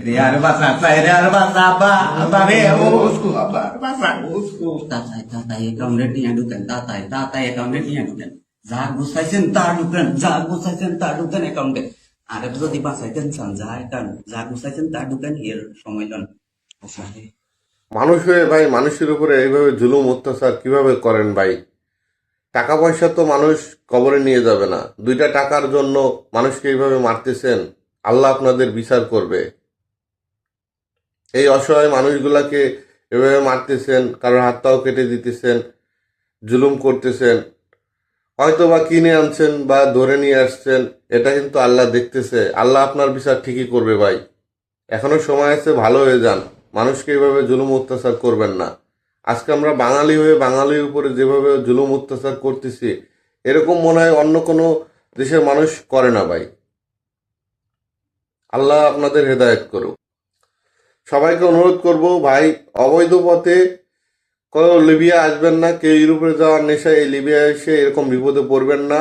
রে আর বাসা চাই রে আর বাসা বাবে উসকু বাসা উসকু তাতাই অ্যাকাউন্টে নিয়ে ঢুকেন তাতাই অ্যাকাউন্টে নিয়ে ঢুকেন যা গুছাইছেন তা ঢুকেন অ্যাকাউন্টে আর যদি বাঁচাইতেন চান যা গুছাইছেন তা ঢুকেন এর সময় লন মানুষ হয়ে ভাই মানুষের উপরে এইভাবে জুলুম অত্যাচার কিভাবে করেন ভাই? টাকা পয়সা তো মানুষ কবরে নিয়ে যাবে না, 2টা টাকার জন্য মানুষকে এইভাবে মারতেছেন, আল্লাহ আপনাদের বিচার করবে। এই অসহায় মানুষগুলাকে এভাবে মারতেছেন, কারোর হাত পাও কেটে দিতেছেন, জুলুম করতেছেন, হয়তো বা কিনে আনছেন বা ধরে নিয়ে আসছেন, এটা কিন্তু আল্লাহ দেখতেছে। আল্লাহ আপনার বিচার ঠিকই করবে ভাই। এখনো সময় আছে, ভালো হয়ে যান, মানুষকে এইভাবে জুলুম অত্যাচার করবেন না। আজকে আমরা বাঙালি হয়ে বাঙালির উপরে যেভাবে জুলুম অত্যাচার করতেছি, এরকম মনে হয় অন্য কোনো দেশের মানুষ করে না ভাই। আল্লাহ আপনাদের হেদায়েত করুক। সবাইকে অনুরোধ করব ভাই, অবৈধ পথে কেউ লিবিয়া আসবেন না, কেউ ইউরোপে যাওয়ার নেশায় এই লিবিয়া এসে এরকম বিপদে পড়বেন না।